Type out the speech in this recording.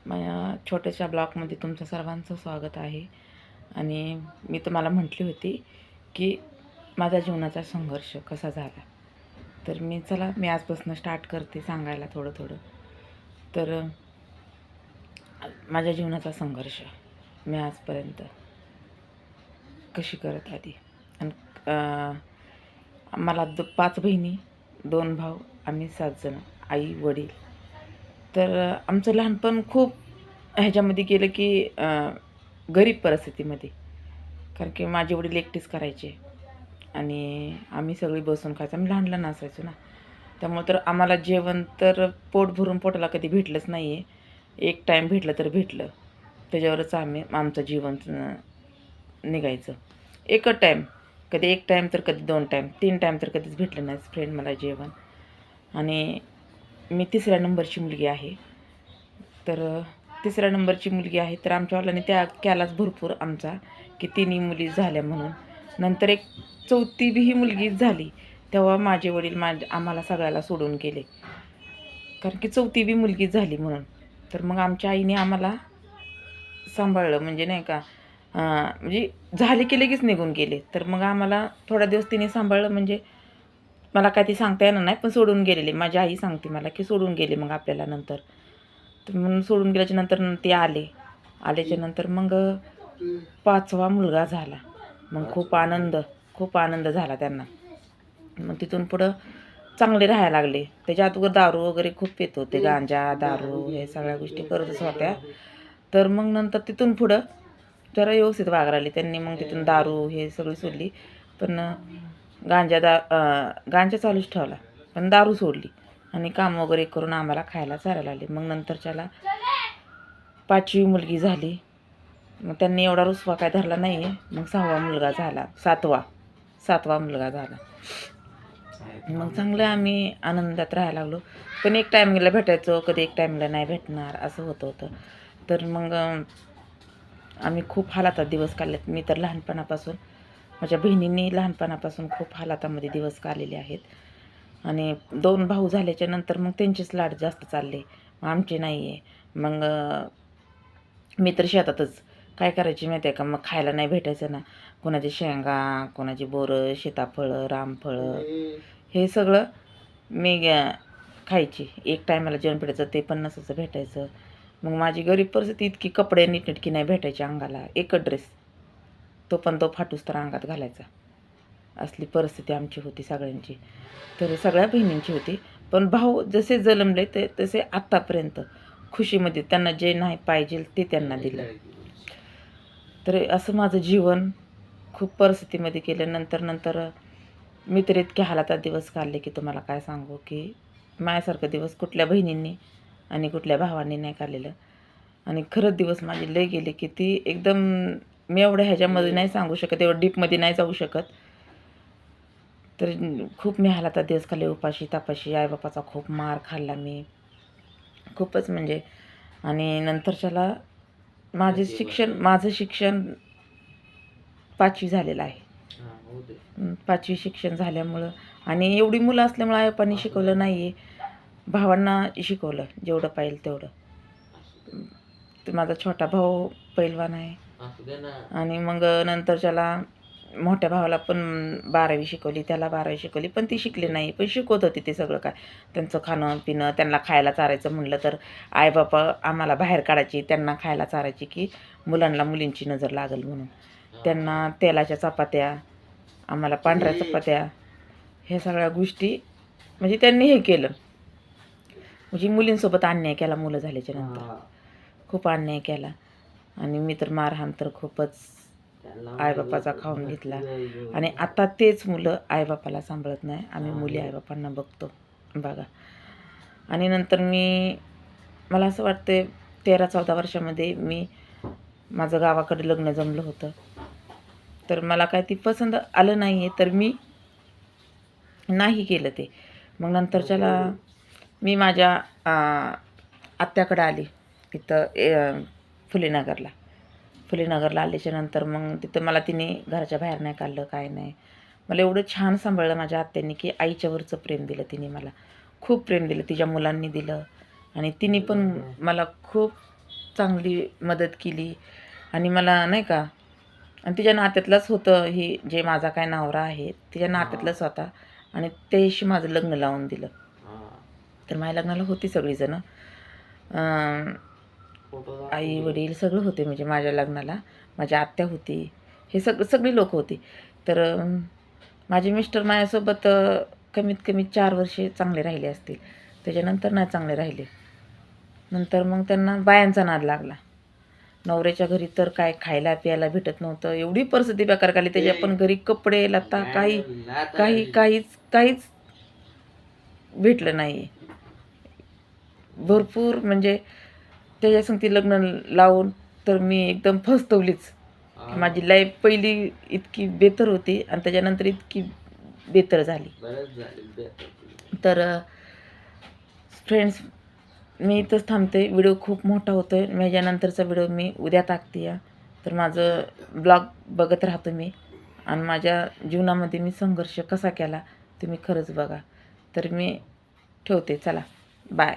माझ्या छोट्याशा ब्लॉगमध्ये तुमचं सर्वांचं स्वागत आहे. आणि मी तुम्हाला म्हटली होती की माझ्या जीवनाचा संघर्ष कसा झाला. तर मी आजपासून स्टार्ट करते सांगायला थोडं थोडं. तर माझ्या जीवनाचा संघर्ष मी आजपर्यंत कशी करत आली. आणि मला 5 बहिणी, 2 भाऊ, आम्ही 7 जण, आई वडील. तर आमचं लहानपण खूप ह्याच्यामध्ये गेलं की गरीब परिस्थितीमध्ये. कारण की माझे वडील एकटेच करायचे आणि आम्ही सगळी बसून खायचो. आम्ही लहान लहान असायचो ना, त्यामुळे तर आम्हाला जेवण तर पोट भरून पोटाला कधी भेटलंच नाही आहे. एक टाईम भेटलं तर भेटलं, त्याच्यावरच आमचं जीवन निघायचं. एकच टाईम, कधी एक टाईम तर कधी 2 टाईम, 3 टाईम तर कधीच भेटलं नाही फ्रेंड मला जेवण. आणि मी 3ऱ्या नंबरची मुलगी आहे. तर 3ऱ्या नंबरची मुलगी आहे, तर आमच्यावाल्याने त्या केलाच भरपूर आमचा की 3ही मुली झाल्या म्हणून. नंतर एक 4थी बी ही मुलगीच झाली, तेव्हा माझे वडील आम्हाला सगळ्याला सोडून गेले, कारण की 4थी बी मुलगीच झाली म्हणून. तर मग आमच्या आईने आम्हाला सांभाळलं, म्हणजे नाही का, म्हणजे झाले की लगेच निघून गेले. तर मग आम्हाला थोडा दिवस तिने सांभाळलं, म्हणजे मला काय ते सांगता येणार नाही, पण सोडून गेलेले. माझी आई सांगते मला की सोडून गेले मग आपल्याला नंतर. तर म्हणून सोडून गेल्याच्या नंतर ते आल्याच्या नंतर मग 5वा मुलगा झाला. मग खूप आनंद झाला त्यांना. मग तिथून पुढं चांगले राहायला लागले. त्याच्या अगोदर दारू वगैरे खूप पित होते, गांजा, दारू हे सगळ्या गोष्टी करतच होत्या. तर मग नंतर तिथून पुढं जरा व्यवस्थित वागायला लागले त्यांनी. मग तिथून दारू हे सगळी सोडली, पण गांजा चालूच ठेवला, पण दारू सोडली आणि काम वगैरे करून आम्हाला खायला चारायला लागले. मग नंतरच्याला 5वी मुलगी झाली. मग त्यांनी एवढा रुसवा काय धरला नाही आहे. मग 6वा मुलगा झाला, 7वा मुलगा झाला. मग चांगलं आम्ही आनंदात राहायला लागलो. पण एक टायमिंगला भेटायचो, कधी एक टायमिंगला नाही भेटणार, असं होतं. तर मग आम्ही खूप हालातात दिवस काढलेत. मी तर लहानपणापासून, माझ्या बहिणींनी लहानपणापासून खूप हालातामध्ये दिवस काढलेले आहेत. आणि 2 भाऊ झाल्याच्या नंतर मग त्यांचेच लाड जास्त चालले, आमचे नाही आहे. मग मी तर शेतातच काय करायची माहिती आहे का, मग खायला नाही भेटायचं ना, कोणाची शेंगा, कोणाची बोरं, सीताफळं, रामफळं, हे सगळं मी खायची. एक टायमाला जेवण भेटायचं, ते पण नसायचं भेटायचं. मग माझी गरीब परिस्थिती इतकी, कपडे नीटनेटकी नाही भेटायचे अंगाला, एकच ड्रेस, तो पण तो फाटूस तर अंगात घालायचा. असली परिस्थिती आमची होती सगळ्यांची. तर सगळ्या बहिणींची होती. पण भाऊ जसे जन्मले तसे आत्तापर्यंत खुशीमध्ये त्यांना जे नाही पाहिजे ते त्यांना दिलं. तर असं माझं जीवन खूप परिस्थितीमध्ये केलं. नंतर मी तर इतके हालातात दिवस काढले की तुम्हाला काय सांगू, की माझ्यासारखं दिवस कुठल्या बहिणींनी आणि कुठल्या भावांनी नाही काढलेलं. आणि खरंच दिवस माझे लय गेले की ती एकदम, मी एवढ्या ह्याच्यामध्ये नाही सांगू शकत, एवढं डीपमध्ये नाही जाऊ शकत. तर खूप मी हालातात दिवस काढले, उपाशी तापाशी. आईबापाचा खूप मार खाल्ला मी, खूपच म्हणजे. आणि नंतरच्याला माझं शिक्षण 5वी झालेलं आहे. 5वी शिक्षण झाल्यामुळं आणि एवढी मुलं असल्यामुळं आईबापांनी शिकवलं नाही आहे. भावांना शिकवलं जेवढं पाहिजे तेवढं. तर माझा छोटा भाऊ पैलवान आहे. आणि मग नंतरच्याला मोठ्या भावाला पण 12वी शिकवली, त्याला 12वी शिकवली, पण ती शिकली नाही, पण शिकवत होती ते सगळं काय. त्यांचं खाणं पिणं, त्यांना खायला चारायचं म्हणलं तर आईबापा आम्हाला बाहेर काढायची, त्यांना खायला चारायची की मुलांना मुलींची नजर लागल म्हणून. त्यांना तेलाच्या चपात्या, आम्हाला पांढऱ्या चपात्या, ह्या सगळ्या गोष्टी म्हणजे त्यांनी हे केलं. म्हणजे मुलींसोबत अन्याय केला मुलं झाल्याच्या नंतर, खूप अन्याय केला. आणि मी तर मारहाण तर खूपच आईबापाचा खाऊन घेतला. आणि आता तेच मुलं आईबापाला सांभाळत नाही, आम्ही मुली आईबापांना बघतो बघा. आणि नंतर मला असं वाटतं 13-14 वर्षामध्ये माझं गावाकडे लग्न जमलं होतं. तर मला काय ती पसंत आलं नाही आहे, तर मी नाही केलं ते. मग नंतरच्याला मी माझ्या आत्याकडे आली, तिथं फुलेनगरला आल्याच्या नंतर मग तिथं मला तिने घराच्या बाहेर नाही काढलं, काय नाही. मला एवढं छान सांभाळलं माझ्या आत्यांनी की आईच्यावरचं प्रेम दिलं तिने मला, खूप प्रेम दिलं, तिच्या मुलांनी दिलं. आणि तिने पण मला खूप चांगली मदत केली आणि मला नाही का, आणि तिच्या नात्यातलंच होतं हे जे माझा काय नवरा आहे तिच्या नात्यातलंच होता आणि त्याशी माझं लग्न लावून दिलं. तर माझ्या लग्नाला होती सगळीजणं, आई वडील सगळं होते, म्हणजे माझ्या लग्नाला माझी आत्या होती, हे सगळी लोक होती. तर माझे मिस्टर माझ्यासोबत कमीत कमी 4 वर्षे चांगले राहिले असतील, त्याच्यानंतर नाही चांगले राहिले. नंतर मग त्यांना बायांचा नाद लागला. नवऱ्याच्या घरी तर काय खायला प्यायला भेटत नव्हतं, एवढी परिस्थिती बेकार झाली. त्याच्या पण घरी कपडे लत्ता काहीच भेटलं नाही. भरपूर म्हणजे त्याच्या संगती लग्न लावून तर मी एकदम फसतवलीच. माझी लाईफ पहिली इतकी बेतर होती आणि त्याच्यानंतर इतकी बेतर झाली. तर फ्रेंड्स, मी इथंच थांबते. व्हिडिओ खूप मोठा होतो आहे. माझ्यानंतरचा व्हिडिओ मी उद्या टाकते आहे. तर माझं ब्लॉग बघत राहा तुम्ही आणि माझ्या जीवनामध्ये मी संघर्ष कसा केला तुम्ही खरंच बघा. तर मी ठेवते. चला, बाय.